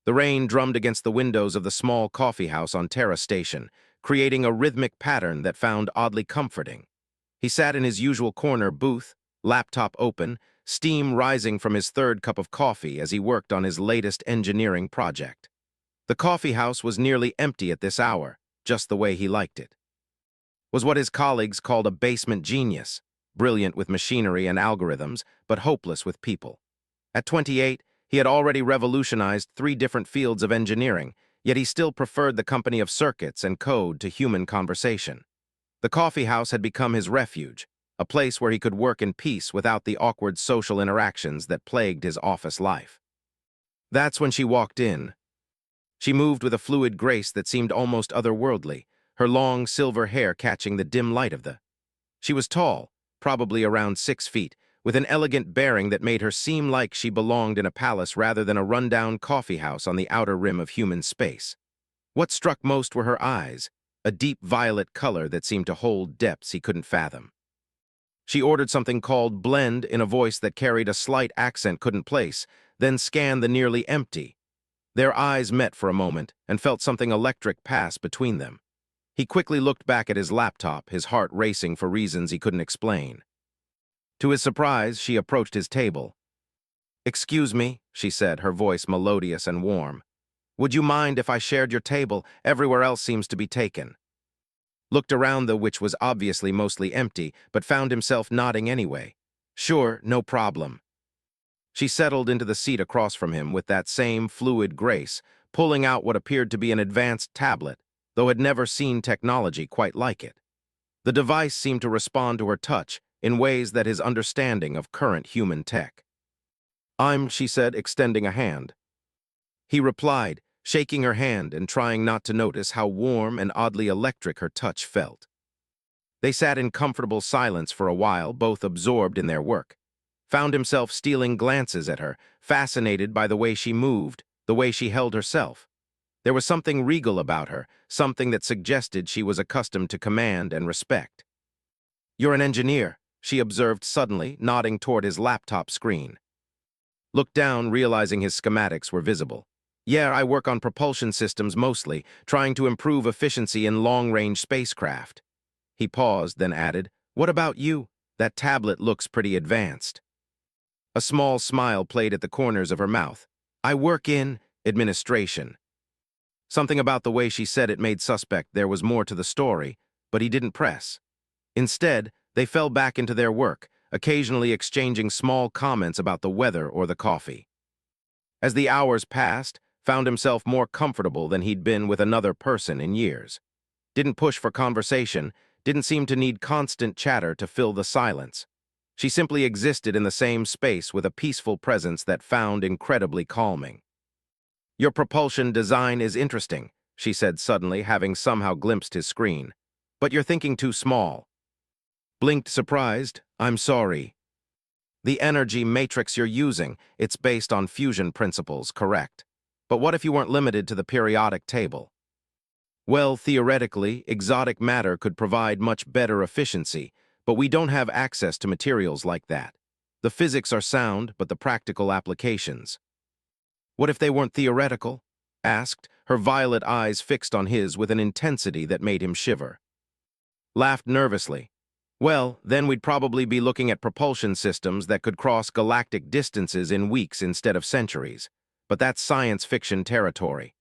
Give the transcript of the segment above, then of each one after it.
The rain drummed against the windows of the small coffeehouse on Terra Station, creating a rhythmic pattern that found oddly comforting. He sat in his usual corner booth, laptop open, steam rising from his third cup of coffee as he worked on his latest engineering project. The coffeehouse was nearly empty at this hour, just the way he liked it. Was what his colleagues called a basement genius, brilliant with machinery and algorithms, but hopeless with people. At 28, he had already revolutionized 3 different fields of engineering, yet he still preferred the company of circuits and code to human conversation. The coffeehouse had become his refuge, a place where he could work in peace without the awkward social interactions that plagued his office life. That's when she walked in. She moved with a fluid grace that seemed almost otherworldly, her long silver hair catching the dim light of the. She was tall, probably around 6 feet, with an elegant bearing that made her seem like she belonged in a palace rather than a rundown coffeehouse on the outer rim of human space. What struck most were her eyes, a deep violet color that seemed to hold depths he couldn't fathom. She ordered something called blend in a voice that carried a slight accent couldn't place, then scanned the nearly empty. Their eyes met for a moment and felt something electric pass between them. He quickly looked back at his laptop, his heart racing for reasons he couldn't explain. To his surprise, she approached his table. "Excuse me," she said, her voice melodious and warm. "Would you mind if I shared your table? Everywhere else seems to be taken." Looked around which was obviously mostly empty, but found himself nodding anyway. "Sure, no problem." She settled into the seat across from him with that same fluid grace, pulling out what appeared to be an advanced tablet, though had never seen technology quite like it. The device seemed to respond to her touch in ways that his understanding of current human tech. She said, extending a hand. He replied, shaking her hand and trying not to notice how warm and oddly electric her touch felt. They sat in comfortable silence for a while, both absorbed in their work. Found himself stealing glances at her, fascinated by the way she moved, the way she held herself. There was something regal about her, something that suggested she was accustomed to command and respect. "You're an engineer," she observed suddenly, nodding toward his laptop screen. Looked down, realizing his schematics were visible. "Yeah, I work on propulsion systems mostly, trying to improve efficiency in long-range spacecraft." He paused, then added, "What about you? That tablet looks pretty advanced." A small smile played at the corners of her mouth. "I work in administration." Something about the way she said it made suspect there was more to the story, but he didn't press. Instead, they fell back into their work, occasionally exchanging small comments about the weather or the coffee. As the hours passed, found himself more comfortable than he'd been with another person in years. Didn't push for conversation, didn't seem to need constant chatter to fill the silence. She simply existed in the same space with a peaceful presence that found incredibly calming. "Your propulsion design is interesting," she said suddenly, having somehow glimpsed his screen. "But you're thinking too small." Blinked surprised. "I'm sorry." "The energy matrix you're using, it's based on fusion principles, correct? But what if you weren't limited to the periodic table?" "Well, theoretically, exotic matter could provide much better efficiency, but we don't have access to materials like that. The physics are sound, but the practical applications." "What if they weren't theoretical?" asked, her violet eyes fixed on his with an intensity that made him shiver. Laughed nervously. "Well, then we'd probably be looking at propulsion systems that could cross galactic distances in weeks instead of centuries. But that's science fiction territory."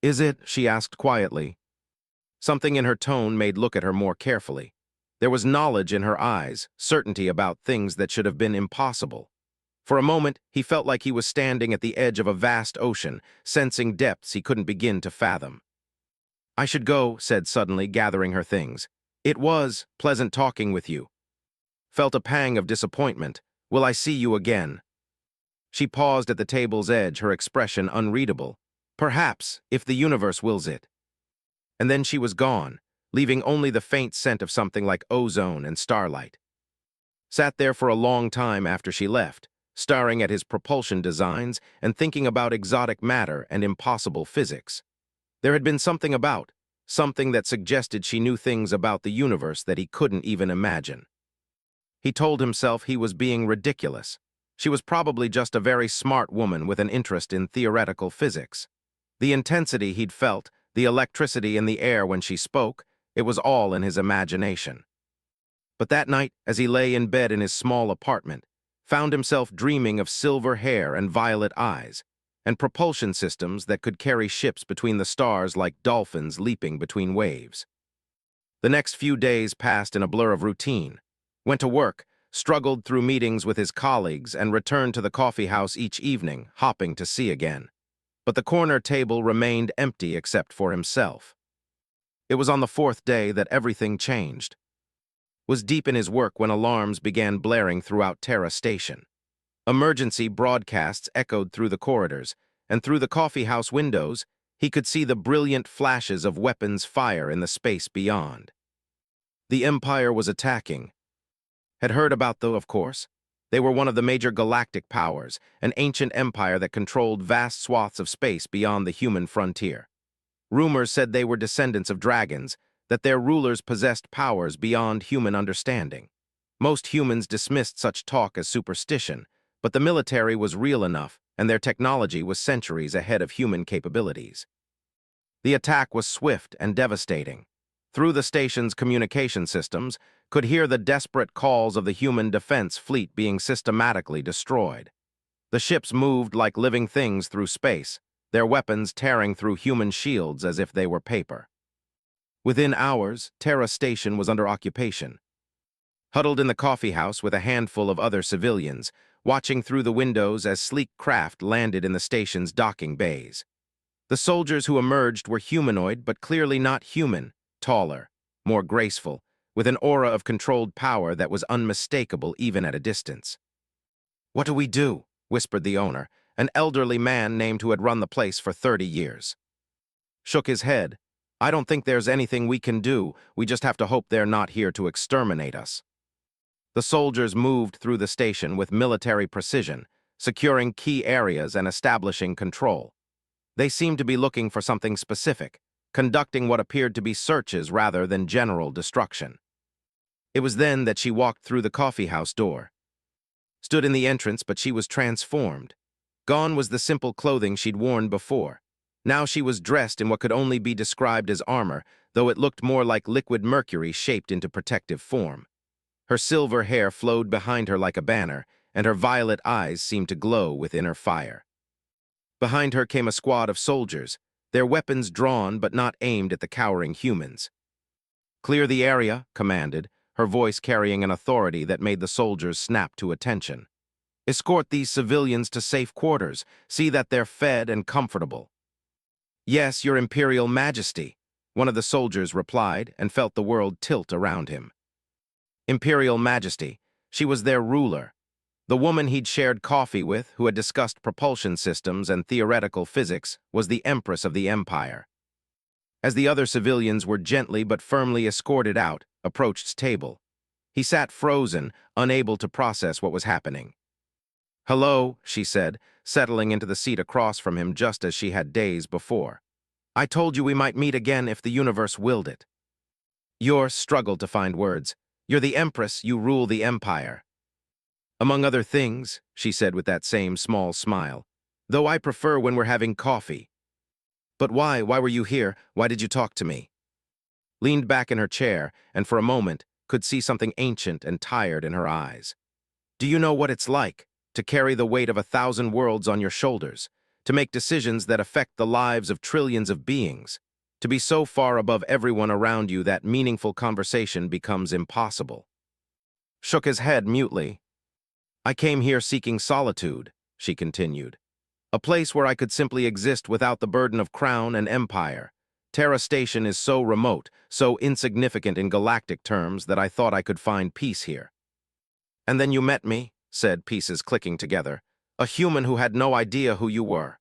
"Is it?" she asked quietly. Something in her tone made look at her more carefully. There was knowledge in her eyes, certainty about things that should have been impossible. For a moment, he felt like he was standing at the edge of a vast ocean, sensing depths he couldn't begin to fathom. "I should go," said suddenly, gathering her things. "It was pleasant talking with you." Felt a pang of disappointment. "Will I see you again?" She paused at the table's edge, her expression unreadable. "Perhaps, if the universe wills it." And then she was gone, leaving only the faint scent of something like ozone and starlight. Sat there for a long time after she left, staring at his propulsion designs and thinking about exotic matter and impossible physics. There had been something that suggested she knew things about the universe that he couldn't even imagine. He told himself he was being ridiculous. She was probably just a very smart woman with an interest in theoretical physics. The intensity he'd felt, the electricity in the air when she spoke, it was all in his imagination. But that night, as he lay in bed in his small apartment, found himself dreaming of silver hair and violet eyes, and propulsion systems that could carry ships between the stars like dolphins leaping between waves. The next few days passed in a blur of routine. Went to work, struggled through meetings with his colleagues, and returned to the coffee house each evening, hopping to see again. But the corner table remained empty except for himself. It was on the fourth day that everything changed. Was deep in his work when alarms began blaring throughout Terra Station. Emergency broadcasts echoed through the corridors, and through the coffee house windows, he could see the brilliant flashes of weapons fire in the space beyond. The Empire was attacking. Had heard about them, of course. They were one of the major galactic powers, an ancient empire that controlled vast swaths of space beyond the human frontier. Rumors said they were descendants of dragons, that their rulers possessed powers beyond human understanding. Most humans dismissed such talk as superstition, but the military was real enough, and their technology was centuries ahead of human capabilities. The attack was swift and devastating. Through the station's communication systems, could hear the desperate calls of the human defense fleet being systematically destroyed. The ships moved like living things through space, their weapons tearing through human shields as if they were paper. Within hours, Terra Station was under occupation. Huddled in the coffee house with a handful of other civilians, watching through the windows as sleek craft landed in the station's docking bays. The soldiers who emerged were humanoid but clearly not human, taller, more graceful, with an aura of controlled power that was unmistakable even at a distance. "What do we do?" whispered the owner, an elderly man named who had run the place for 30 years. Shook his head. "I don't think there's anything we can do. We just have to hope they're not here to exterminate us." The soldiers moved through the station with military precision, securing key areas and establishing control. They seemed to be looking for something specific, conducting what appeared to be searches rather than general destruction. It was then that she walked through the coffee house door. Stood in the entrance, but she was transformed. Gone was the simple clothing she'd worn before. Now she was dressed in what could only be described as armor, though it looked more like liquid mercury shaped into protective form. Her silver hair flowed behind her like a banner, and her violet eyes seemed to glow with inner fire. Behind her came a squad of soldiers, their weapons drawn but not aimed at the cowering humans. "Clear the area," commanded, her voice carrying an authority that made the soldiers snap to attention. "Escort these civilians to safe quarters. See that they're fed and comfortable." "Yes, Your Imperial Majesty," one of the soldiers replied and felt the world tilt around him. Imperial Majesty. She was their ruler. The woman he'd shared coffee with, who had discussed propulsion systems and theoretical physics, was the Empress of the Empire. As the other civilians were gently but firmly escorted out, approached table. He sat frozen, unable to process what was happening. "Hello," she said, settling into the seat across from him just as she had days before. "I told you we might meet again if the universe willed it." Yor struggled to find words. "You're the Empress, you rule the Empire." "Among other things," she said with that same small smile, "though I prefer when we're having coffee." "But why? Why were you here? Why did you talk to me?" Leaned back in her chair, and for a moment could see something ancient and tired in her eyes. "Do you know what it's like, to carry the weight of 1,000 worlds on your shoulders, to make decisions that affect the lives of trillions of beings, to be so far above everyone around you that meaningful conversation becomes impossible?" Shook his head mutely. "I came here seeking solitude," she continued. "A place where I could simply exist without the burden of crown and empire. Terra Station is so remote, so insignificant in galactic terms that I thought I could find peace here." "And then you met me," said, pieces clicking together. "A human who had no idea who you were.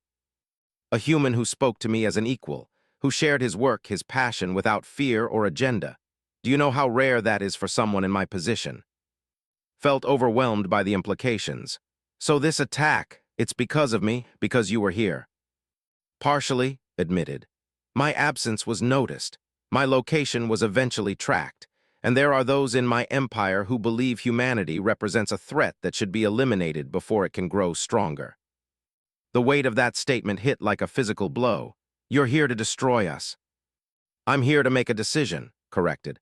A human who spoke to me as an equal, who shared his work, his passion without fear or agenda. Do you know how rare that is for someone in my position?" Felt overwhelmed by the implications. "So this attack, it's because of me, because you were here?" "Partially," admitted. "My absence was noticed. My location was eventually tracked. and there are those in my empire who believe humanity represents a threat that should be eliminated before it can grow stronger. The weight of that statement hit like a physical blow. You're here to destroy us. I'm here to make a decision, corrected.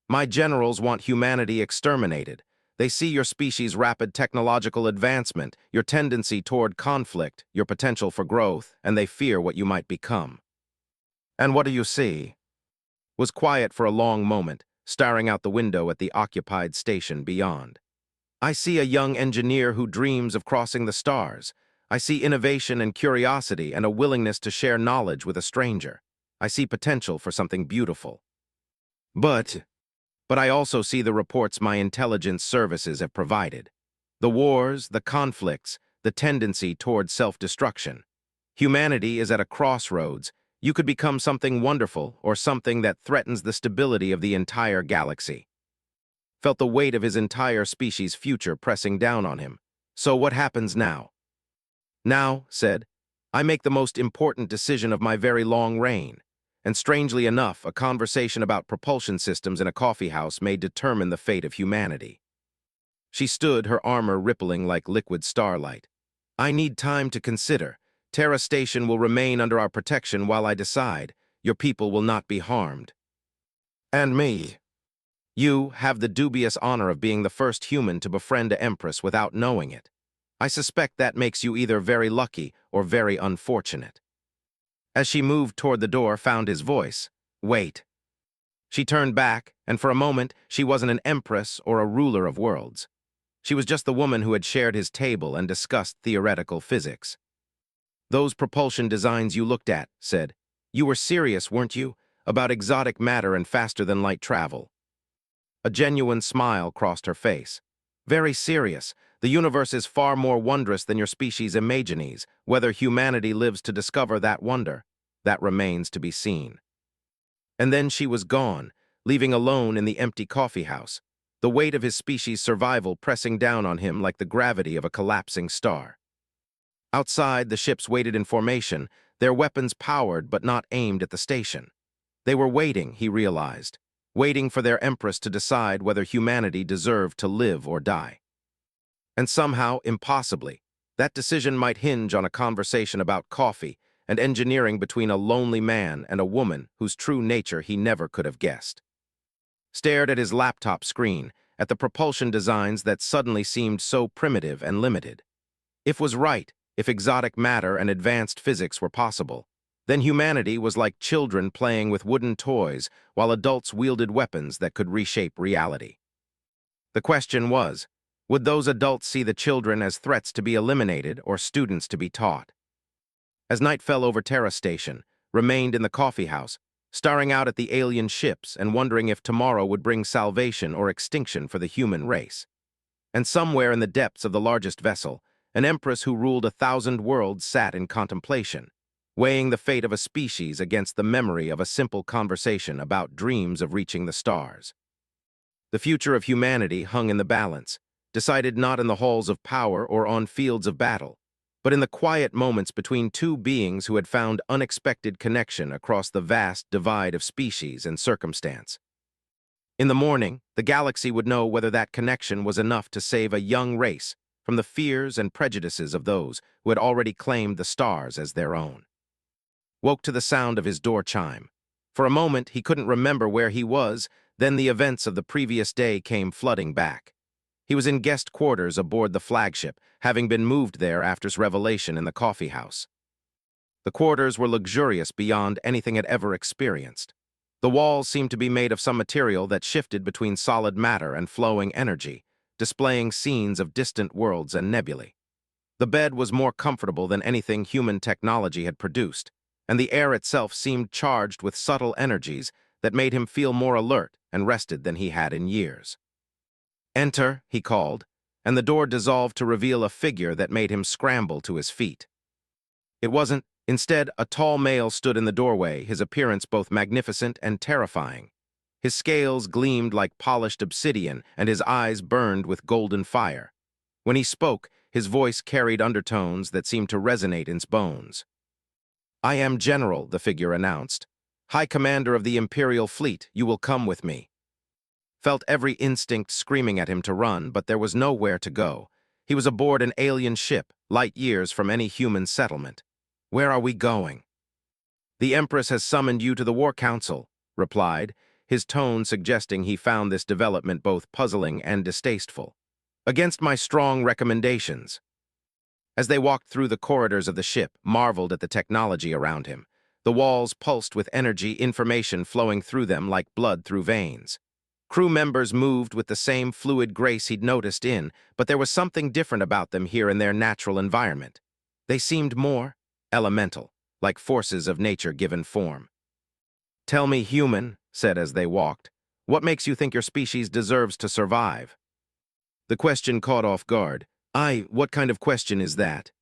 My generals want humanity exterminated. They see your species' rapid technological advancement, your tendency toward conflict, your potential for growth, and they fear what you might become. And what do you see? Was quiet for a long moment, staring out the window at the occupied station beyond. I see a young engineer who dreams of crossing the stars. I see innovation and curiosity and a willingness to share knowledge with a stranger. I see potential for something beautiful. But I also see the reports my intelligence services have provided. The wars, the conflicts, the tendency toward self-destruction. Humanity is at a crossroads. You could become something wonderful or something that threatens the stability of the entire galaxy. Felt the weight of his entire species' future pressing down on him. So what happens now? Now, said, I make the most important decision of my very long reign. And strangely enough, a conversation about propulsion systems in a coffeehouse may determine the fate of humanity. She stood, her armor rippling like liquid starlight. I need time to consider. Terra Station will remain under our protection while I decide. Your people will not be harmed. And me. You have the dubious honor of being the first human to befriend an empress without knowing it. I suspect that makes you either very lucky or very unfortunate. As she moved toward the door, found his voice. Wait. She turned back, and for a moment, she wasn't an empress or a ruler of worlds. She was just the woman who had shared his table and discussed theoretical physics. Those propulsion designs you looked at, said. You were serious, weren't you? About exotic matter and faster-than-light travel. A genuine smile crossed her face. Very serious. The universe is far more wondrous than your species imagines. Whether humanity lives to discover that wonder, that remains to be seen. And then she was gone, leaving alone in the empty coffeehouse, the weight of his species' survival pressing down on him like the gravity of a collapsing star. Outside, the ships waited in formation, their weapons powered but not aimed at the station. They were waiting, he realized, waiting for their empress to decide whether humanity deserved to live or die. And somehow, impossibly, that decision might hinge on a conversation about coffee and engineering between a lonely man and a woman whose true nature he never could have guessed. Stared at his laptop screen, at the propulsion designs that suddenly seemed so primitive and limited. If was right, if exotic matter and advanced physics were possible, then humanity was like children playing with wooden toys while adults wielded weapons that could reshape reality. The question was, would those adults see the children as threats to be eliminated or students to be taught? As night fell over Terra Station, remained in the coffeehouse, staring out at the alien ships and wondering if tomorrow would bring salvation or extinction for the human race. And somewhere in the depths of the largest vessel, an empress who ruled 1,000 worlds sat in contemplation, weighing the fate of a species against the memory of a simple conversation about dreams of reaching the stars. The future of humanity hung in the balance, decided not in the halls of power or on fields of battle, but in the quiet moments between two beings who had found unexpected connection across the vast divide of species and circumstance. In the morning, the galaxy would know whether that connection was enough to save a young race from the fears and prejudices of those who had already claimed the stars as their own. Woke to the sound of his door chime. For a moment, he couldn't remember where he was, then the events of the previous day came flooding back. He was in guest quarters aboard the flagship, having been moved there after his revelation in the coffeehouse. The quarters were luxurious beyond anything had ever experienced. The walls seemed to be made of some material that shifted between solid matter and flowing energy, displaying scenes of distant worlds and nebulae. The bed was more comfortable than anything human technology had produced, and the air itself seemed charged with subtle energies that made him feel more alert and rested than he had in years. Enter, he called, and the door dissolved to reveal a figure that made him scramble to his feet. It wasn't. Instead, a tall male stood in the doorway, his appearance both magnificent and terrifying. His scales gleamed like polished obsidian, and his eyes burned with golden fire. When he spoke, his voice carried undertones that seemed to resonate in his bones. I am General, the figure announced. High Commander of the Imperial Fleet, you will come with me. felt every instinct screaming at him to run, but there was nowhere to go. He was aboard an alien ship, light years from any human settlement. Where are we going? The Empress has summoned you to the War Council, replied, his tone suggesting he found this development both puzzling and distasteful. Against my strong recommendations. As they walked through the corridors of the ship, marveled at the technology around him. The walls pulsed with energy, information flowing through them like blood through veins. Crew members moved with the same fluid grace he'd noticed in, but there was something different about them here in their natural environment. They seemed more elemental, like forces of nature given form. "Tell me, human," said as they walked, "what makes you think your species deserves to survive?" The question caught off guard. What kind of question is that?"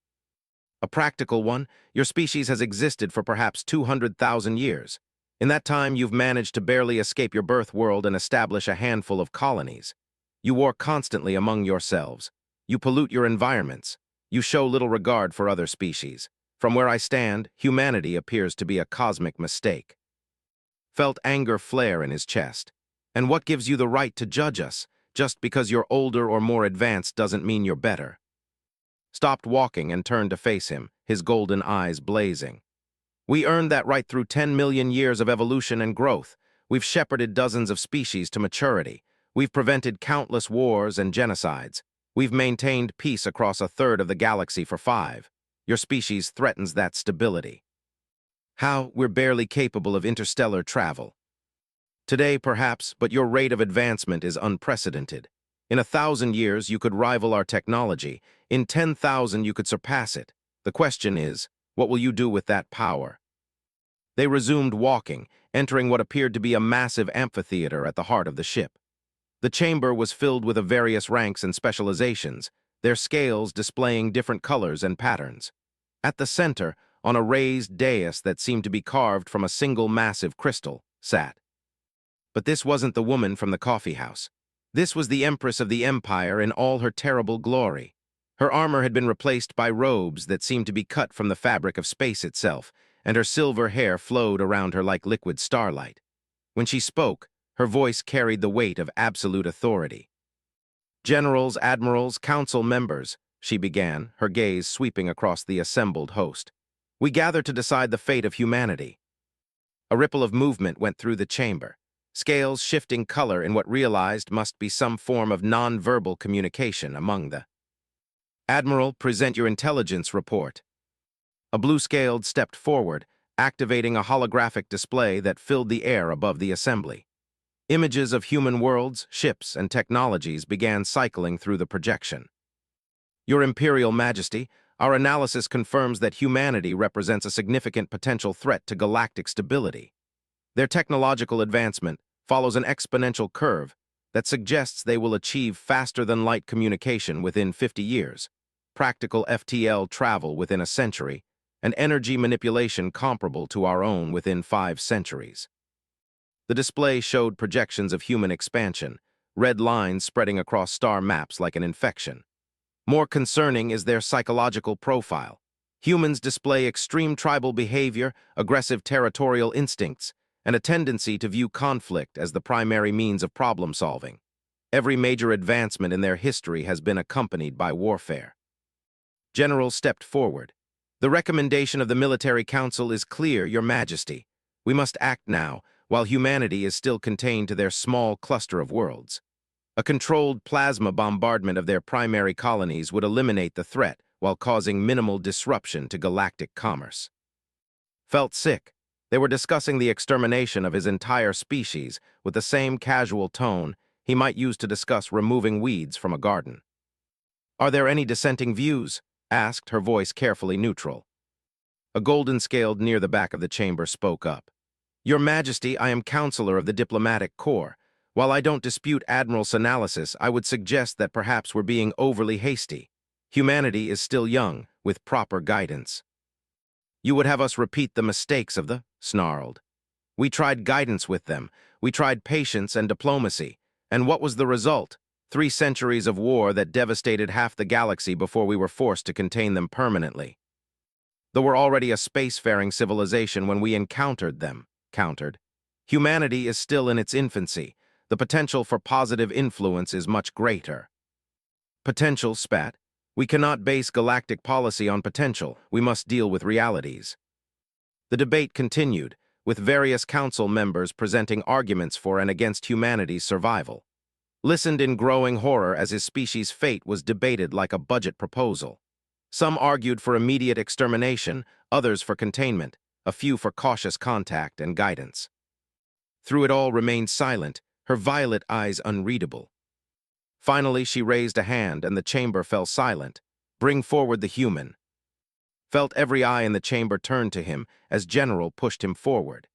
"A practical one. Your species has existed for perhaps 200,000 years. In that time, you've managed to barely escape your birth world and establish a handful of colonies. You war constantly among yourselves. You pollute your environments. You show little regard for other species. From where I stand, humanity appears to be a cosmic mistake." Felt anger flare in his chest. "And what gives you the right to judge us? Just because you're older or more advanced doesn't mean you're better." Stopped walking and turned to face him, his golden eyes blazing. "We earned that right through 10 million years of evolution and growth. We've shepherded dozens of species to maturity. We've prevented countless wars and genocides. We've maintained peace across a third of the galaxy for 5. Your species threatens that stability. How? We're barely capable of interstellar travel. Today, perhaps, but your rate of advancement is unprecedented. In 1,000 years, you could rival our technology. In 10,000, you could surpass it. The question is, what will you do with that power?" They resumed walking, entering what appeared to be a massive amphitheater at the heart of the ship. The chamber was filled with various ranks and specializations, their scales displaying different colors and patterns. At the center, on a raised dais that seemed to be carved from a single massive crystal, sat. But this wasn't the woman from the coffeehouse. This was the Empress of the Empire in all her terrible glory. Her armor had been replaced by robes that seemed to be cut from the fabric of space itself, and her silver hair flowed around her like liquid starlight. When she spoke, her voice carried the weight of absolute authority. "Generals, admirals, council members," she began, her gaze sweeping across the assembled host. "We gather to decide the fate of humanity." A ripple of movement went through the chamber, scales shifting color in what realized must be some form of non-verbal communication among the. "Admiral, present your intelligence report." A blue-scaled stepped forward, activating a holographic display that filled the air above the assembly. Images of human worlds, ships, and technologies began cycling through the projection. "Your Imperial Majesty, our analysis confirms that humanity represents a significant potential threat to galactic stability. Their technological advancement follows an exponential curve that suggests they will achieve faster-than-light communication within 50 years, practical FTL travel within a century, and energy manipulation comparable to our own within 5 centuries. The display showed projections of human expansion, red lines spreading across star maps like an infection. More concerning is their psychological profile. Humans display extreme tribal behavior, aggressive territorial instincts, and a tendency to view conflict as the primary means of problem-solving. Every major advancement in their history has been accompanied by warfare. General stepped forward. "The recommendation of the Military Council is clear, Your Majesty. We must act now, while humanity is still contained to their small cluster of worlds. A controlled plasma bombardment of their primary colonies would eliminate the threat while causing minimal disruption to galactic commerce." Felt sick. They were discussing the extermination of his entire species with the same casual tone he might use to discuss removing weeds from a garden. "Are there any dissenting views?" asked, her voice carefully neutral. A golden scaled near the back of the chamber spoke up. "Your Majesty, I am Counselor of the Diplomatic Corps. While I don't dispute Admiral's analysis, I would suggest that perhaps we're being overly hasty. Humanity is still young, with proper guidance." "You would have us repeat the mistakes of the," snarled. "We tried guidance with them. We tried patience and diplomacy. And what was the result? 3 centuries of war that devastated half the galaxy before we were forced to contain them permanently. Though we're already a spacefaring civilization when we encountered them," countered. "Humanity is still in its infancy. The potential for positive influence is much greater. Potential, spat. We cannot base galactic policy on potential. We must deal with realities. The debate continued, with various council members presenting arguments for and against humanity's survival. Listened in growing horror as his species' fate was debated like a budget proposal. Some argued for immediate extermination, others for containment, a few for cautious contact and guidance. Through it all remained silent, her violet eyes unreadable. Finally, she raised a hand and the chamber fell silent. Bring forward the human. Felt every eye in the chamber turn to him as General pushed him forward.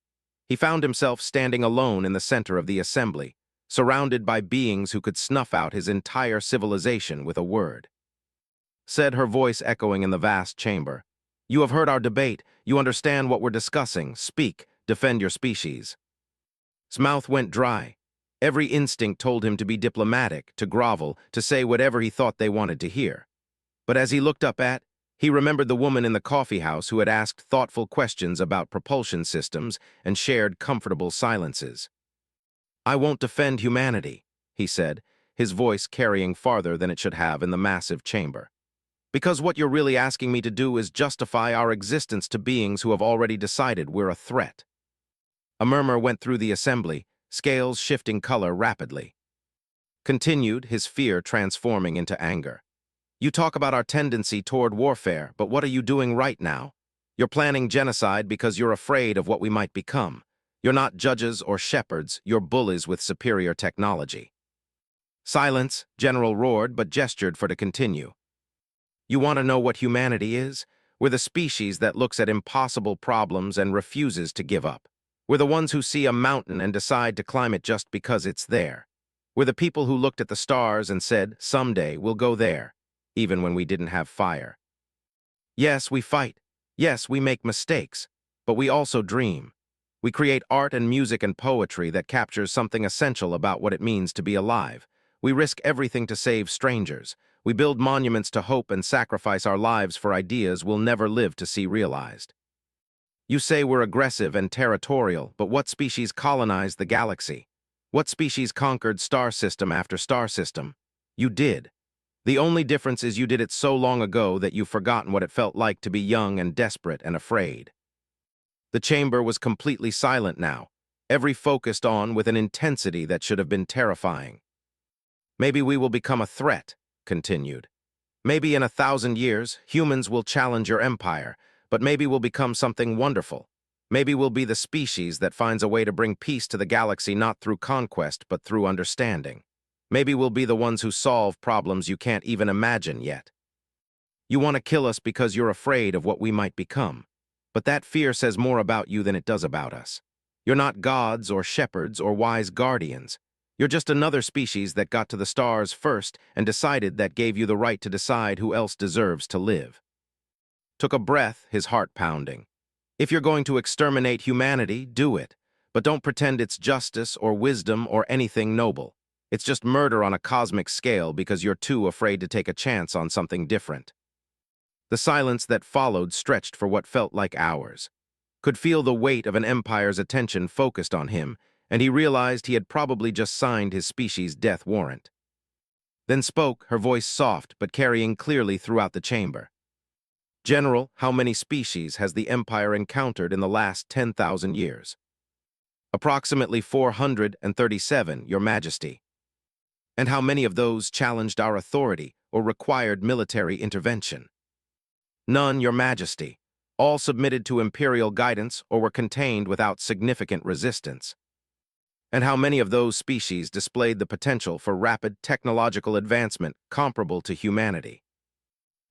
He found himself standing alone in the center of the assembly, surrounded by beings who could snuff out his entire civilization with a word. Said her voice echoing in the vast chamber, "You have heard our debate. You understand what we're discussing. Speak. Defend your species." His mouth went dry. Every instinct told him to be diplomatic, to grovel, to say whatever he thought they wanted to hear. But as he looked up he remembered the woman in the coffee house who had asked thoughtful questions about propulsion systems and shared comfortable silences. "I won't defend humanity," he said, his voice carrying farther than it should have in the massive chamber. "Because what you're really asking me to do is justify our existence to beings who have already decided we're a threat." A murmur went through the assembly, scales shifting color rapidly. Continued, his fear transforming into anger. "You talk about our tendency toward warfare, but what are you doing right now? You're planning genocide because you're afraid of what we might become. You're not judges or shepherds, you're bullies with superior technology." "Silence," General roared, but gestured for to continue. "You want to know what humanity is? We're the species that looks at impossible problems and refuses to give up. We're the ones who see a mountain and decide to climb it just because it's there. We're the people who looked at the stars and said, someday we'll go there, even when we didn't have fire. Yes, we fight. Yes, we make mistakes. But we also dream. We create art and music and poetry that captures something essential about what it means to be alive. We risk everything to save strangers. We build monuments to hope and sacrifice our lives for ideas we'll never live to see realized. You say we're aggressive and territorial, but what species colonized the galaxy? What species conquered star system after star system? You did. The only difference is you did it so long ago that you've forgotten what it felt like to be young and desperate and afraid." The chamber was completely silent now, every focused on with an intensity that should have been terrifying. "Maybe we will become a threat," continued. "Maybe in 1,000 years, humans will challenge your empire, but maybe we'll become something wonderful. Maybe we'll be the species that finds a way to bring peace to the galaxy not through conquest but through understanding. Maybe we'll be the ones who solve problems you can't even imagine yet. You want to kill us because you're afraid of what we might become. But that fear says more about you than it does about us. You're not gods or shepherds or wise guardians. You're just another species that got to the stars first and decided that gave you the right to decide who else deserves to live." Took a breath, his heart pounding. "If you're going to exterminate humanity, do it. But don't pretend it's justice or wisdom or anything noble. It's just murder on a cosmic scale because you're too afraid to take a chance on something different." The silence that followed stretched for what felt like hours. Could feel the weight of an empire's attention focused on him, and he realized he had probably just signed his species' death warrant. Then spoke, her voice soft but carrying clearly throughout the chamber. "General, how many species has the Empire encountered in the last 10,000 years?" "Approximately 437, Your Majesty." "And how many of those challenged our authority or required military intervention?" "None, Your Majesty. All submitted to imperial guidance or were contained without significant resistance." "And how many of those species displayed the potential for rapid technological advancement comparable to humanity?"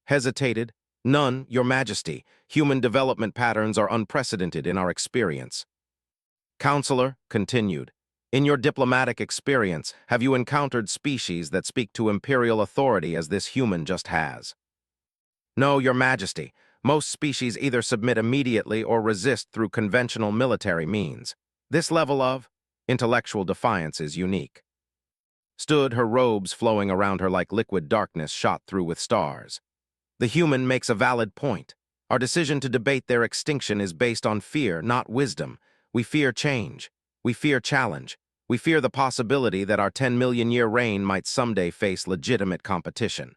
Hesitated. "None, Your Majesty. Human development patterns are unprecedented in our experience." "Counselor," continued, "in your diplomatic experience, have you encountered species that speak to imperial authority as this human just has?" "No, Your Majesty. Most species either submit immediately or resist through conventional military means. This level of intellectual defiance is unique." Stood, her robes flowing around her like liquid darkness shot through with stars. "The human makes a valid point. Our decision to debate their extinction is based on fear, not wisdom. We fear change. We fear challenge. We fear the possibility that our 10 million-year reign might someday face legitimate competition.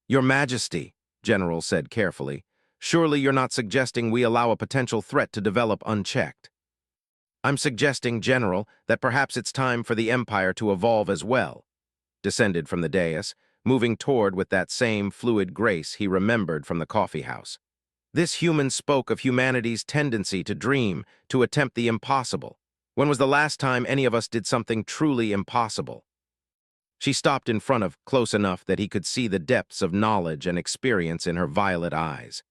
Your Majesty, General said carefully, surely you're not suggesting we allow a potential threat to develop unchecked. I'm suggesting, General, that perhaps it's time for the Empire to evolve as well, descended from the dais, moving toward with that same fluid grace he remembered from the coffeehouse. This human spoke of humanity's tendency to dream, to attempt the impossible. When was the last time any of us did something truly impossible? She stopped in front of, close enough that he could see the depths of knowledge and experience in her violet eyes.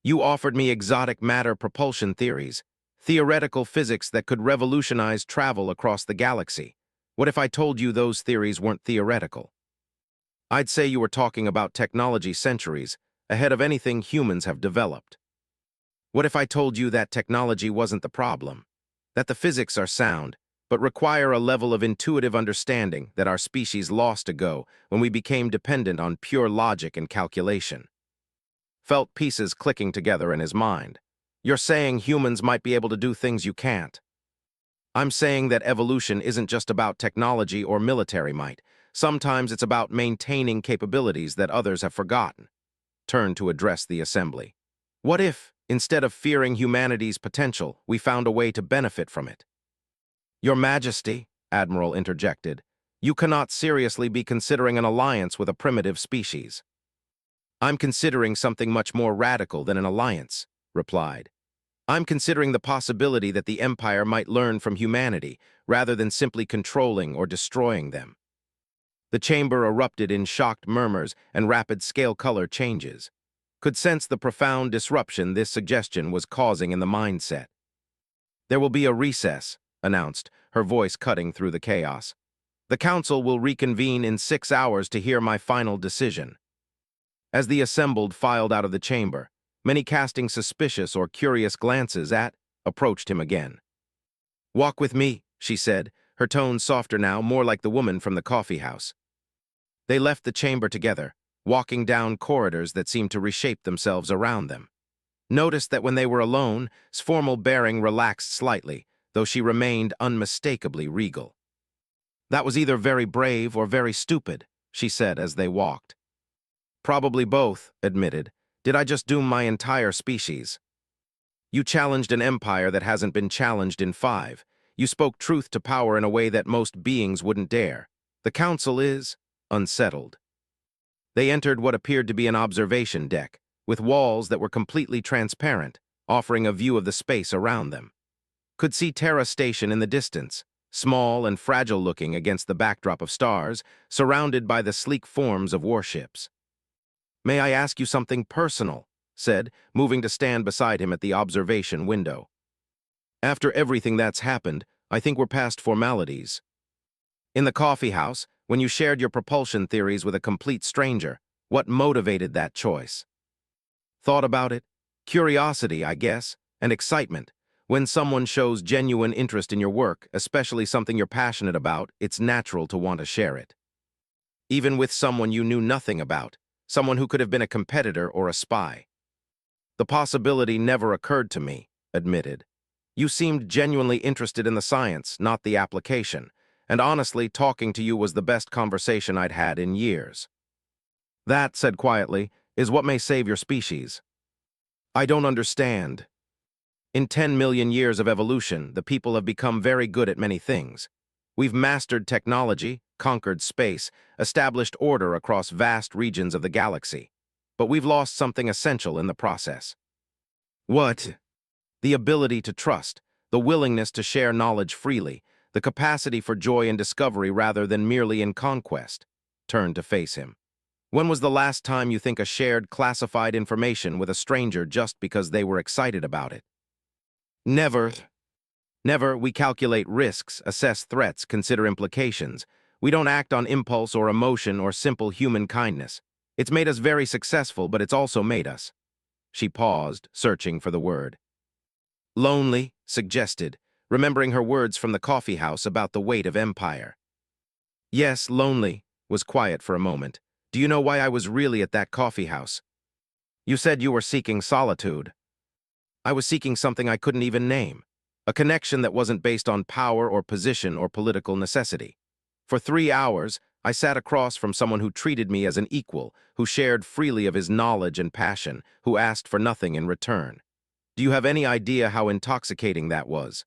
You offered me exotic matter propulsion theories, theoretical physics that could revolutionize travel across the galaxy. What if I told you those theories weren't theoretical? I'd say you were talking about technology centuries ahead of anything humans have developed. What if I told you that technology wasn't the problem, that the physics are sound, but require a level of intuitive understanding that our species lost ago when we became dependent on pure logic and calculation? Felt pieces clicking together in his mind. You're saying humans might be able to do things you can't. I'm saying that evolution isn't just about technology or military might. Sometimes it's about maintaining capabilities that others have forgotten. Turned to address the assembly. What if, instead of fearing humanity's potential, we found a way to benefit from it? Your Majesty, Admiral interjected, you cannot seriously be considering an alliance with a primitive species. I'm considering something much more radical than an alliance, replied. I'm considering the possibility that the Empire might learn from humanity, rather than simply controlling or destroying them. The chamber erupted in shocked murmurs and rapid scale color changes. Could sense the profound disruption this suggestion was causing in the mindset. There will be a recess, announced, her voice cutting through the chaos. The council will reconvene in 6 hours to hear my final decision. As the assembled filed out of the chamber, many casting suspicious or curious glances approached him again. Walk with me, she said, her tone softer now, more like the woman from the coffeehouse. They left the chamber together, walking down corridors that seemed to reshape themselves around them. Noticed that when they were alone, his formal bearing relaxed slightly, though she remained unmistakably regal. That was either very brave or very stupid, she said as they walked. Probably both, admitted. Did I just doom my entire species? You challenged an empire that hasn't been challenged in 5. You spoke truth to power in a way that most beings wouldn't dare. The council is unsettled. They entered what appeared to be an observation deck, with walls that were completely transparent, offering a view of the space around them. Could see Terra Station in the distance, small and fragile-looking against the backdrop of stars, surrounded by the sleek forms of warships. May I ask you something personal? Said, moving to stand beside him at the observation window. After everything that's happened, I think we're past formalities. In the coffeehouse, when you shared your propulsion theories with a complete stranger, what motivated that choice? Thought about it? Curiosity, I guess, and excitement. When someone shows genuine interest in your work, especially something you're passionate about, it's natural to want to share it. Even with someone you knew nothing about, someone who could have been a competitor or a spy. The possibility never occurred to me, admitted. You seemed genuinely interested in the science, not the application, and honestly, talking to you was the best conversation I'd had in years. That, said quietly, is what may save your species. I don't understand. In 10 million years of evolution, the people have become very good at many things. We've mastered technology, conquered space, established order across vast regions of the galaxy. But we've lost something essential in the process. What? The ability to trust, the willingness to share knowledge freely, the capacity for joy in discovery rather than merely in conquest. Turned to face him. When was the last time you think a shared classified information with a stranger just because they were excited about it? Never. Never. We calculate risks, assess threats, consider implications. We don't act on impulse or emotion or simple human kindness. It's made us very successful, but it's also made us. She paused, searching for the word. Lonely, suggested, remembering her words from the coffeehouse about the weight of empire. Yes, lonely, was quiet for a moment. Do you know why I was really at that coffeehouse? You said you were seeking solitude. I was seeking something I couldn't even name. a connection that wasn't based on power or position or political necessity. For 3 hours, I sat across from someone who treated me as an equal, who shared freely of his knowledge and passion, who asked for nothing in return. Do you have any idea how intoxicating that was?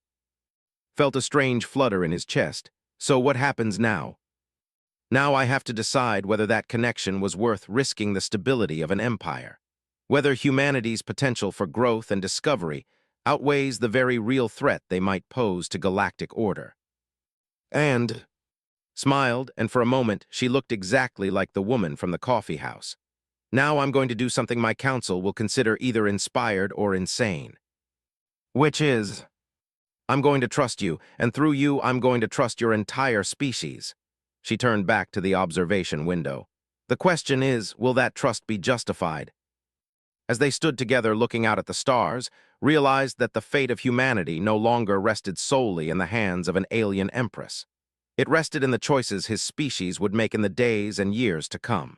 Felt a strange flutter in his chest. So what happens now? Now I have to decide whether that connection was worth risking the stability of an empire. Whether humanity's potential for growth and discovery outweighs the very real threat they might pose to galactic order. And smiled, and for a moment she looked exactly like the woman from the coffee house. Now I'm going to do something my council will consider either inspired or insane. Which is, I'm going to trust you, and through you I'm going to trust your entire species. She turned back to the observation window. The question is, will that trust be justified? As they stood together looking out at the stars, realized that the fate of humanity no longer rested solely in the hands of an alien empress. It rested in the choices his species would make in the days and years to come.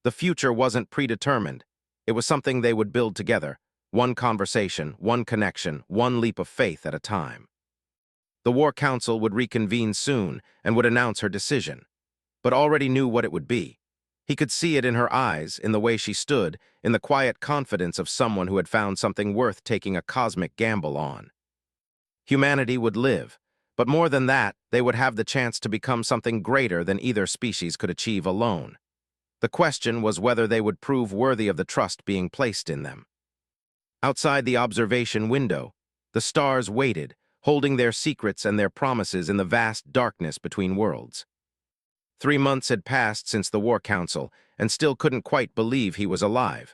The future wasn't predetermined. It was something they would build together, one conversation, one connection, one leap of faith at a time. The War Council would reconvene soon and would announce her decision, but already knew what it would be. He could see it in her eyes, in the way she stood, in the quiet confidence of someone who had found something worth taking a cosmic gamble on. Humanity would live, but more than that, they would have the chance to become something greater than either species could achieve alone. The question was whether they would prove worthy of the trust being placed in them. Outside the observation window, the stars waited, holding their secrets and their promises in the vast darkness between worlds. 3 months had passed since the War Council, and still couldn't quite believe he was alive.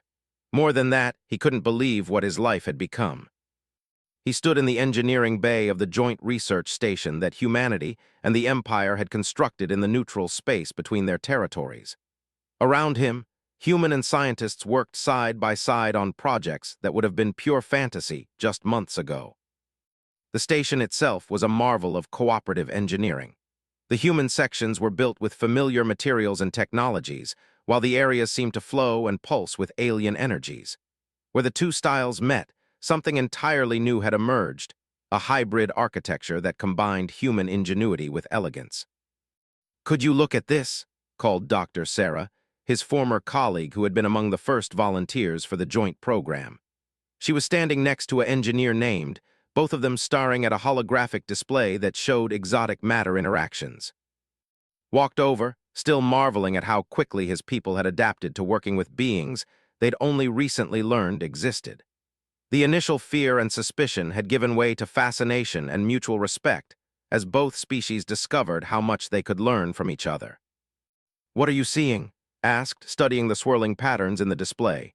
More than that, he couldn't believe what his life had become. He stood in the engineering bay of the joint research station that humanity and the Empire had constructed in the neutral space between their territories. Around him, human and scientists worked side by side on projects that would have been pure fantasy just months ago. The station itself was a marvel of cooperative engineering. The human sections were built with familiar materials and technologies, while the areas seemed to flow and pulse with alien energies. Where the two styles met, something entirely new had emerged, a hybrid architecture that combined human ingenuity with elegance. "Could you look at this?" called Dr. Sarah, his former colleague who had been among the first volunteers for the joint program. She was standing next to an engineer named, both of them staring at a holographic display that showed exotic matter interactions. Walked over, still marveling at how quickly his people had adapted to working with beings they'd only recently learned existed. The initial fear and suspicion had given way to fascination and mutual respect as both species discovered how much they could learn from each other. "What are you seeing?" asked, studying the swirling patterns in the display.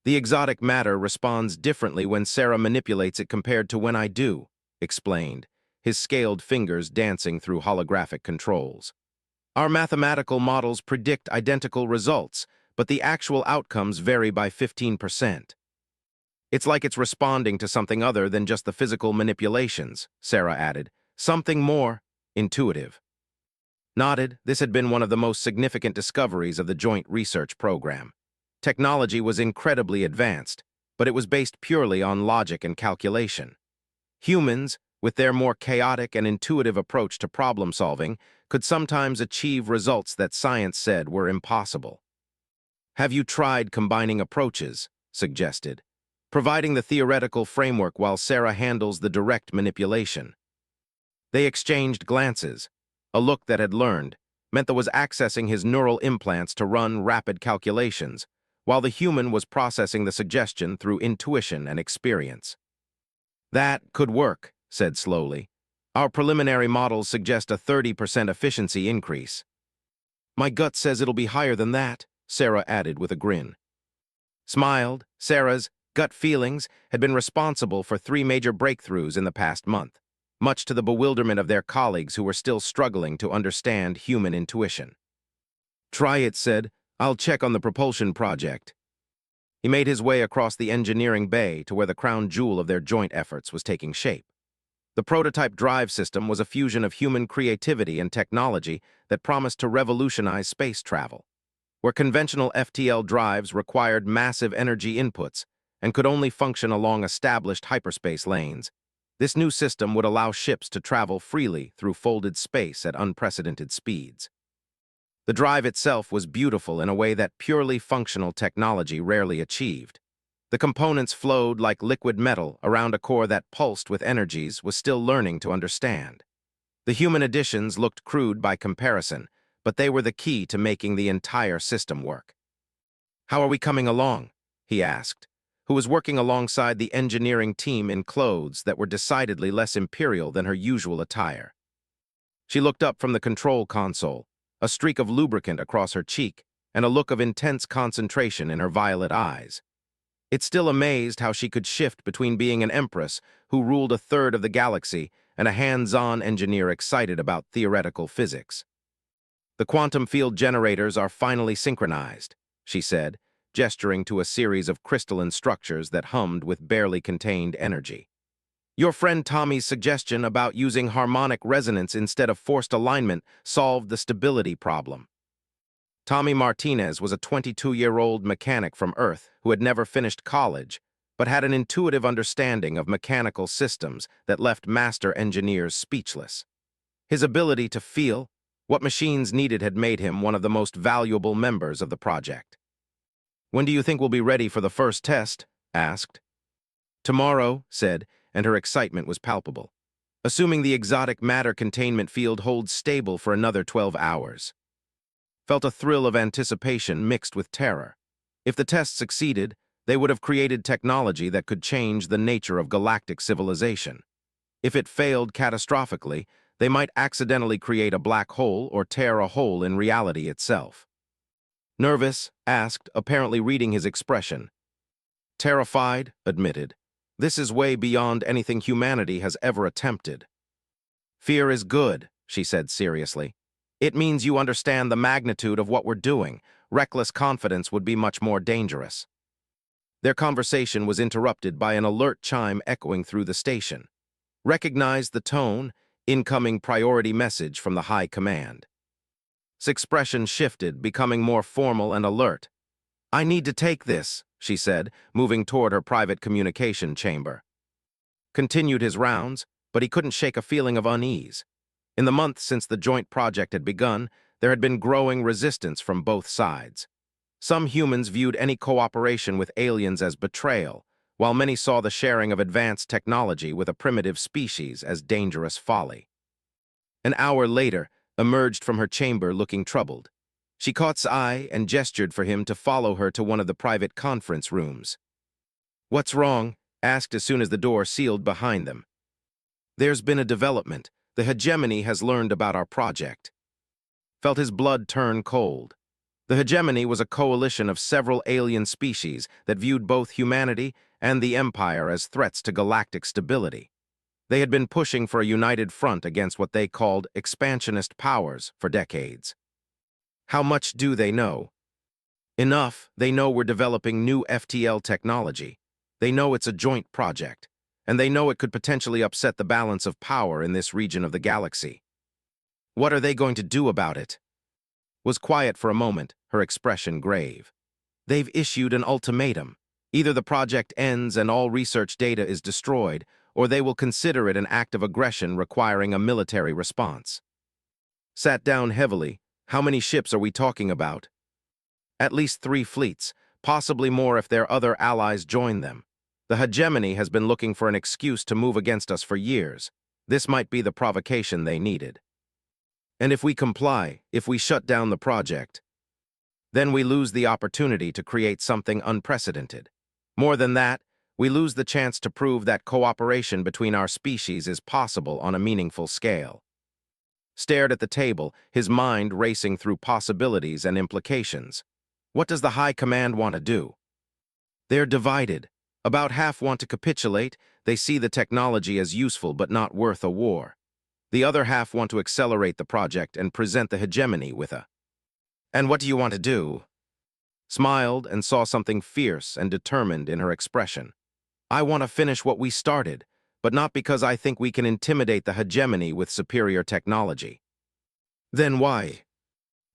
"The exotic matter responds differently when Sarah manipulates it compared to when I do," explained, his scaled fingers dancing through holographic controls. "Our mathematical models predict identical results, but the actual outcomes vary by 15%. It's like it's responding to something other than just the physical manipulations," Sarah added. "Something more intuitive." Nodded, this had been one of the most significant discoveries of the joint research program. Technology was incredibly advanced, but it was based purely on logic and calculation. Humans, with their more chaotic and intuitive approach to problem solving, could sometimes achieve results that science said were impossible. "Have you tried combining approaches?" suggested, providing the theoretical framework while Sarah handles the direct manipulation. They exchanged glances. A look that had learned, meant was accessing his neural implants to run rapid calculations, while the human was processing the suggestion through intuition and experience. "That could work," said slowly. "Our preliminary models suggest a 30% efficiency increase." "My gut says it'll be higher than that," Sarah added with a grin. Smiled. Sarah's gut feelings had been responsible for 3 major breakthroughs in the past month, much to the bewilderment of their colleagues who were still struggling to understand human intuition. "Try it," said. "I'll check on the propulsion project." He made his way across the engineering bay to where the crown jewel of their joint efforts was taking shape. The prototype drive system was a fusion of human creativity and technology that promised to revolutionize space travel. Where conventional FTL drives required massive energy inputs and could only function along established hyperspace lanes, This new system would allow ships to travel freely through folded space at unprecedented speeds. The drive itself was beautiful in a way that purely functional technology rarely achieved. The components flowed like liquid metal around a core that pulsed with energies was still learning to understand. The human additions looked crude by comparison, but they were the key to making the entire system work. "How are we coming along?" he asked, who was working alongside the engineering team in clothes that were decidedly less imperial than her usual attire. She looked up from the control console, a streak of lubricant across her cheek, and a look of intense concentration in her violet eyes. It still amazed how she could shift between being an empress who ruled a third of the galaxy and a hands-on engineer excited about theoretical physics. "The quantum field generators are finally synchronized," she said, gesturing to a series of crystalline structures that hummed with barely contained energy. "Your friend Tommy's suggestion about using harmonic resonance instead of forced alignment solved the stability problem." Tommy Martinez was a 22-year-old mechanic from Earth who had never finished college, but had an intuitive understanding of mechanical systems that left master engineers speechless. His ability to feel what machines needed had made him one of the most valuable members of the project. "When do you think we'll be ready for the first test?" asked. "Tomorrow," said, and her excitement was palpable. "Assuming the exotic matter containment field holds stable for another 12 hours. Felt a thrill of anticipation mixed with terror. If the test succeeded, they would have created technology that could change the nature of galactic civilization. If it failed catastrophically, they might accidentally create a black hole or tear a hole in reality itself. "Nervous?" asked, apparently reading his expression. "Terrified?" admitted. "This is way beyond anything humanity has ever attempted." "Fear is good," she said seriously. "It means you understand the magnitude of what we're doing. Reckless confidence would be much more dangerous." Their conversation was interrupted by an alert chime echoing through the station. "Recognized the tone, incoming priority message from the High Command." His expression shifted, becoming more formal and alert. "I need to take this," she said, moving toward her private communication chamber. Continued his rounds, but he couldn't shake a feeling of unease. In the months since the joint project had begun, there had been growing resistance from both sides. Some humans viewed any cooperation with aliens as betrayal, while many saw the sharing of advanced technology with a primitive species as dangerous folly. An hour later, emerged from her chamber looking troubled. She caught his eye and gestured for him to follow her to one of the private conference rooms. "What's wrong?" asked as soon as the door sealed behind them. "There's been a development. The hegemony has learned about our project." Felt his blood turn cold. The hegemony was a coalition of several alien species that viewed both humanity and the Empire as threats to galactic stability. They had been pushing for a united front against what they called expansionist powers for decades. "How much do they know?" "Enough. They know we're developing new FTL technology. They know it's a joint project, and they know it could potentially upset the balance of power in this region of the galaxy." "What are they going to do about it?" Was quiet for a moment, her expression grave. "They've issued an ultimatum. Either the project ends and all research data is destroyed, or they will consider it an act of aggression requiring a military response." Sat down heavily. "How many ships are we talking about?" "At least 3 fleets, possibly more if their other allies join them. The hegemony has been looking for an excuse to move against us for years. This might be the provocation they needed. And if we comply, if we shut down the project, then we lose the opportunity to create something unprecedented. More than that, we lose the chance to prove that cooperation between our species is possible on a meaningful scale." Stared at the table, his mind racing through possibilities and implications. What does the High Command want to do? They're divided. About half want to capitulate. They see the technology as useful but not worth a war. The other half want to accelerate the project and present the hegemony with a "And what do you want to do?" Smiled and saw something fierce and determined in her expression. "I want to finish what we started, but not because I think we can intimidate the hegemony with superior technology." "Then why?"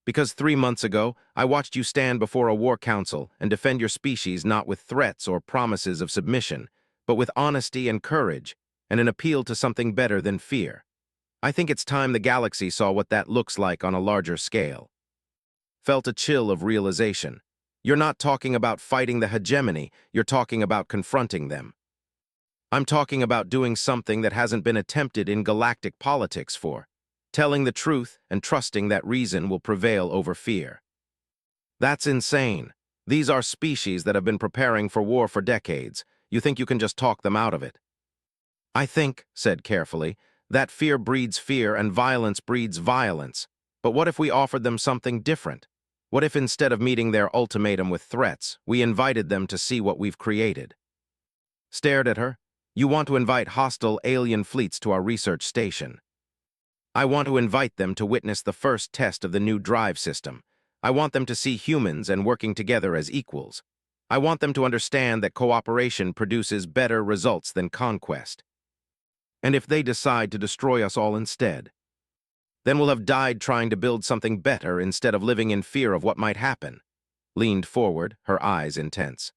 "Because 3 months ago, I watched you stand before a war council and defend your species not with threats or promises of submission, but with honesty and courage. and an appeal to something better than fear. I think it's time the galaxy saw what that looks like on a larger scale. Felt a chill of realization. You're not talking about fighting the hegemony, you're talking about confronting them. I'm talking about doing something that hasn't been attempted in galactic politics for, telling the truth and trusting that reason will prevail over fear. That's insane. These are species that have been preparing for war for decades. You think you can just talk them out of it? I think, said carefully, that fear breeds fear and violence breeds violence. But what if we offered them something different? What if instead of meeting their ultimatum with threats, we invited them to see what we've created? Stared at her. You want to invite hostile alien fleets to our research station. I want to invite them to witness the first test of the new drive system. I want them to see humans and working together as equals. I want them to understand that cooperation produces better results than conquest. And if they decide to destroy us all instead, then we'll have died trying to build something better instead of living in fear of what might happen. Leaned forward, her eyes intense.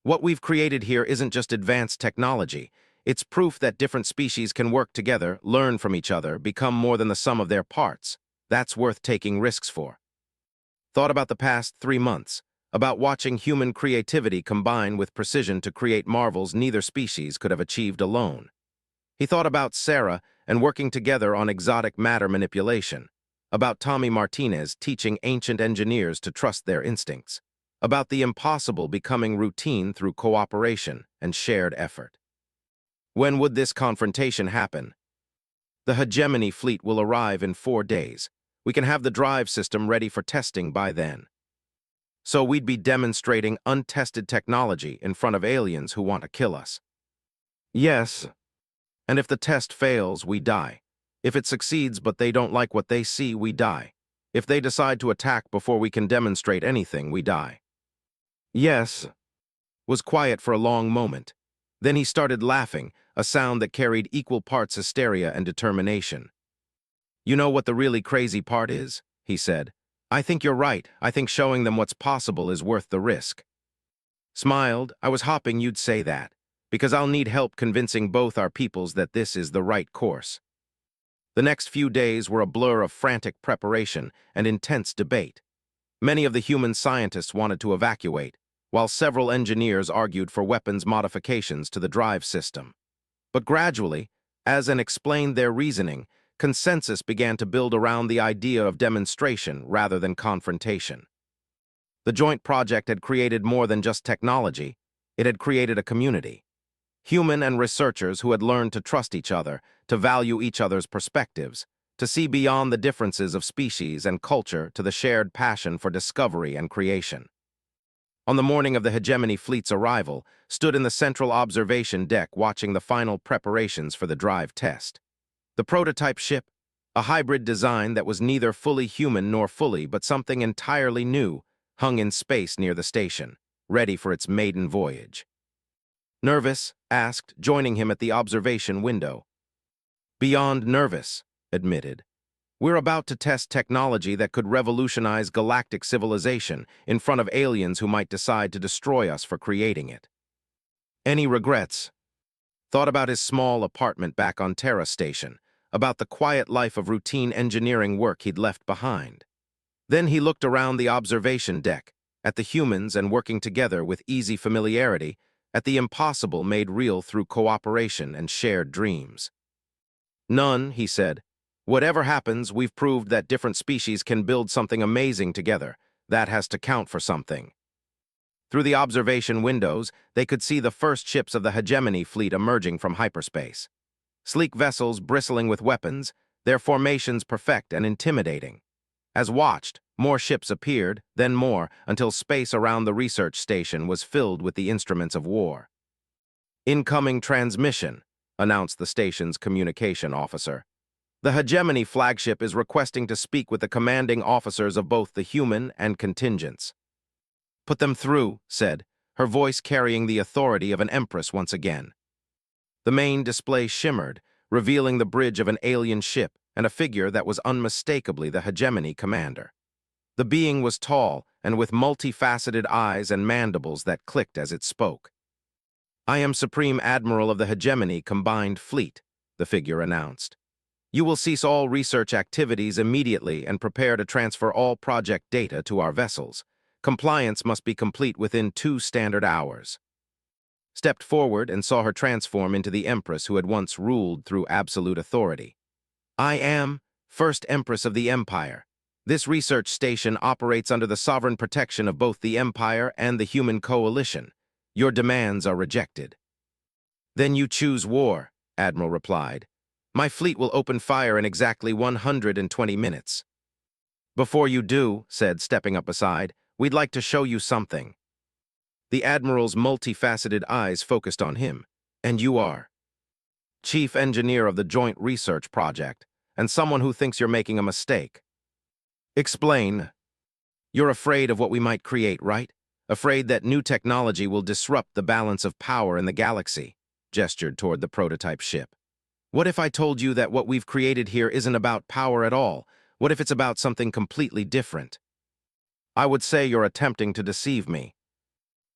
What we've created here isn't just advanced technology. It's proof that different species can work together, learn from each other, become more than the sum of their parts. That's worth taking risks for. Thought about the past 3 months, about watching human creativity combine with precision to create marvels neither species could have achieved alone. He thought about Sarah and working together on exotic matter manipulation, about Tommy Martinez teaching ancient engineers to trust their instincts, about the impossible becoming routine through cooperation and shared effort. When would this confrontation happen? The hegemony fleet will arrive in 4 days. We can have the drive system ready for testing by then. So we'd be demonstrating untested technology in front of aliens who want to kill us. Yes. And if the test fails, we die. If it succeeds but they don't like what they see, we die. If they decide to attack before we can demonstrate anything, we die. Yes. Was quiet for a long moment. Then he started laughing, a sound that carried equal parts hysteria and determination. You know what the really crazy part is? He said. I think you're right. I think showing them what's possible is worth the risk. Smiled. I was hoping you'd say that, because I'll need help convincing both our peoples that this is the right course. The next few days were a blur of frantic preparation and intense debate. Many of the human scientists wanted to evacuate, while several engineers argued for weapons modifications to the drive system. But gradually, as and explained their reasoning, consensus began to build around the idea of demonstration rather than confrontation. The joint project had created more than just technology. It had created a community. Human and researchers who had learned to trust each other, to value each other's perspectives, to see beyond the differences of species and culture to the shared passion for discovery and creation. On the morning of the hegemony fleet's arrival, stood in the central observation deck watching the final preparations for the drive test. The prototype ship, a hybrid design that was neither fully human nor fully but something entirely new, hung in space near the station, ready for its maiden voyage. Nervous? Asked, joining him at the observation window. Beyond nervous, admitted. We're about to test technology that could revolutionize galactic civilization in front of aliens who might decide to destroy us for creating it. Any regrets? Thought about his small apartment back on Terra Station, about the quiet life of routine engineering work he'd left behind. Then he looked around the observation deck, at the humans and working together with easy familiarity, at the impossible made real through cooperation and shared dreams. None, he said. Whatever happens, we've proved that different species can build something amazing together. That has to count for something. Through the observation windows, they could see the first ships of the hegemony fleet emerging from hyperspace. Sleek vessels bristling with weapons, their formations perfect and intimidating. As watched, more ships appeared, then more, until space around the research station was filled with the instruments of war. Incoming transmission, announced the station's communication officer. The hegemony flagship is requesting to speak with the commanding officers of both the human and contingents. Put them through, said, her voice carrying the authority of an empress once again. The main display shimmered, revealing the bridge of an alien ship and a figure that was unmistakably the hegemony commander. The being was tall and with multifaceted eyes and mandibles that clicked as it spoke. I am Supreme Admiral of the Hegemony Combined Fleet, the figure announced. You will cease all research activities immediately and prepare to transfer all project data to our vessels. Compliance must be complete within 2 standard hours. Stepped forward and saw her transform into the Empress who had once ruled through absolute authority. I am First Empress of the Empire. This research station operates under the sovereign protection of both the Empire and the human coalition. Your demands are rejected. Then you choose war, Admiral replied. My fleet will open fire in exactly 120 minutes. Before you do, said, stepping up aside, we'd like to show you something. The Admiral's multifaceted eyes focused on him. And you are Chief Engineer of the Joint Research Project, and someone who thinks you're making a mistake. Explain. You're afraid of what we might create, right? Afraid that new technology will disrupt the balance of power in the galaxy, gestured toward the prototype ship. What if I told you that what we've created here isn't about power at all? What if it's about something completely different? I would say you're attempting to deceive me.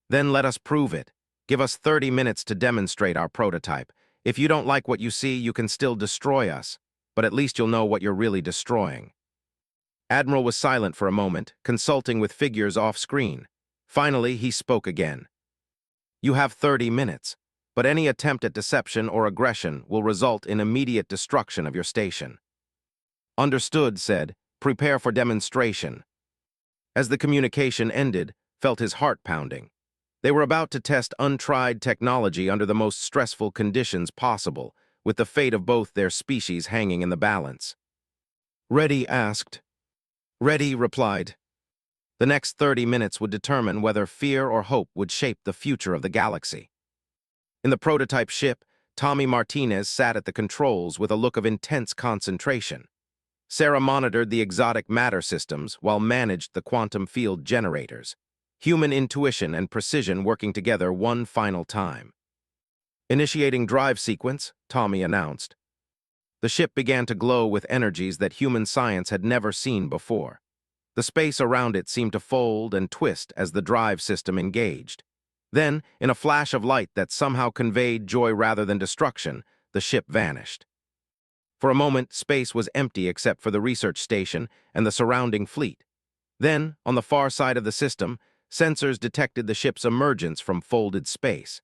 Then let us prove it. Give us 30 minutes to demonstrate our prototype. If you don't like what you see, you can still destroy us, but at least you'll know what you're really destroying. Admiral was silent for a moment, consulting with figures off-screen. Finally, he spoke again. You have 30 minutes, but any attempt at deception or aggression will result in immediate destruction of your station. Understood, said, prepare for demonstration. As the communication ended, felt his heart pounding. They were about to test untried technology under the most stressful conditions possible, with the fate of both their species hanging in the balance. Ready asked. Ready replied. The next 30 minutes would determine whether fear or hope would shape the future of the galaxy. In the prototype ship, Tommy Martinez sat at the controls with a look of intense concentration. Sarah monitored the exotic matter systems while managed the quantum field generators. Human intuition and precision working together one final time. Initiating drive sequence, Tommy announced. The ship began to glow with energies that human science had never seen before. The space around it seemed to fold and twist as the drive system engaged. Then, in a flash of light that somehow conveyed joy rather than destruction, the ship vanished. For a moment, space was empty except for the research station and the surrounding fleet. Then, on the far side of the system, sensors detected the ship's emergence from folded space.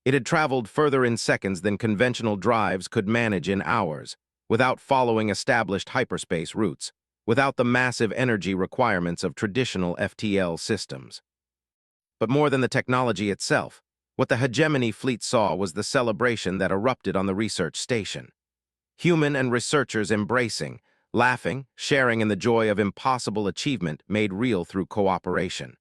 It had traveled further in seconds than conventional drives could manage in hours, without following established hyperspace routes, without the massive energy requirements of traditional FTL systems. But more than the technology itself, what the Hegemony fleet saw was the celebration that erupted on the research station. Human and researchers embracing, laughing, sharing in the joy of impossible achievement made real through cooperation.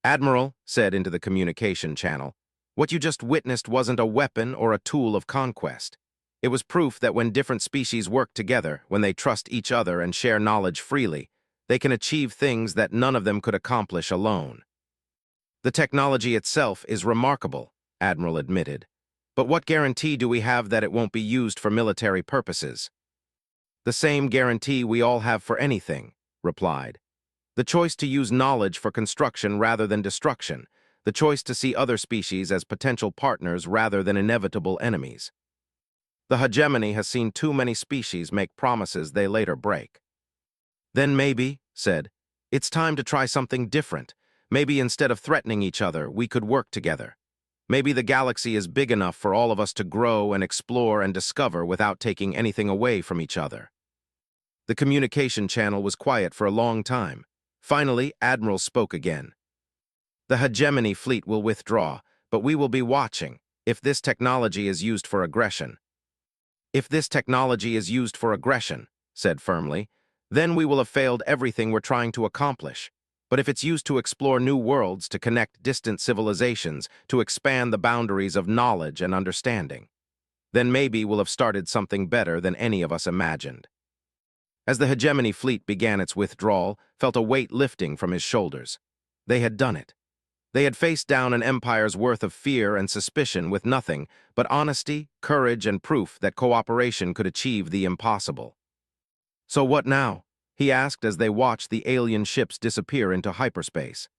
Admiral said into the communication channel, what you just witnessed wasn't a weapon or a tool of conquest. It was proof that when different species work together, when they trust each other and share knowledge freely, they can achieve things that none of them could accomplish alone. The technology itself is remarkable, Admiral admitted. But what guarantee do we have that it won't be used for military purposes? The same guarantee we all have for anything, replied. The choice to use knowledge for construction rather than destruction, the choice to see other species as potential partners rather than inevitable enemies. The hegemony has seen too many species make promises they later break. Then maybe, said, it's time to try something different. Maybe instead of threatening each other, we could work together. Maybe the galaxy is big enough for all of us to grow and explore and discover without taking anything away from each other. The communication channel was quiet for a long time. Finally, Admiral spoke again. The Hegemony fleet will withdraw, but we will be watching if this technology is used for aggression. If this technology is used for aggression, said firmly, then we will have failed everything we're trying to accomplish. But if it's used to explore new worlds, to connect distant civilizations, to expand the boundaries of knowledge and understanding, then maybe we'll have started something better than any of us imagined. As the Hegemony fleet began its withdrawal, felt a weight lifting from his shoulders. They had done it. They had faced down an empire's worth of fear and suspicion with nothing but honesty, courage, and proof that cooperation could achieve the impossible. So what now? He asked as they watched the alien ships disappear into hyperspace.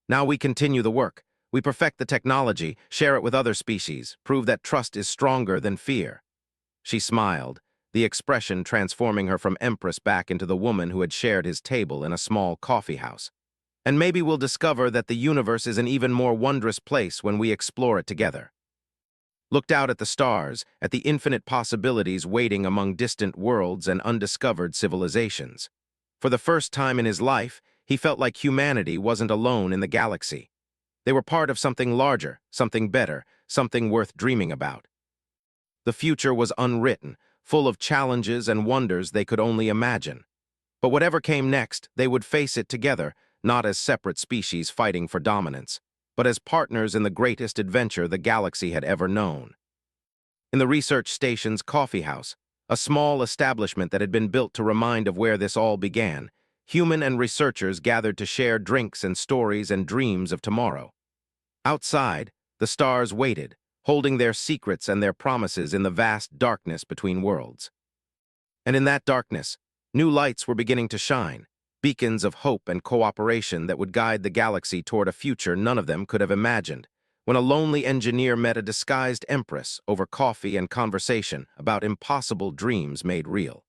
Now we continue the work. We perfect the technology, share it with other species, prove that trust is stronger than fear. She smiled, the expression transforming her from Empress back into the woman who had shared his table in a small coffee house. And maybe we'll discover that the universe is an even more wondrous place when we explore it together. Looked out at the stars, at the infinite possibilities waiting among distant worlds and undiscovered civilizations. For the first time in his life, he felt like humanity wasn't alone in the galaxy. They were part of something larger, something better, something worth dreaming about. The future was unwritten, full of challenges and wonders they could only imagine. But whatever came next, they would face it together, not as separate species fighting for dominance, but as partners in the greatest adventure the galaxy had ever known. In the research station's coffee house, a small establishment that had been built to remind of where this all began, human and researchers gathered to share drinks and stories and dreams of tomorrow. Outside, the stars waited, holding their secrets and their promises in the vast darkness between worlds. And in that darkness, new lights were beginning to shine, beacons of hope and cooperation that would guide the galaxy toward a future none of them could have imagined, when a lonely engineer met a disguised empress over coffee and conversation about impossible dreams made real.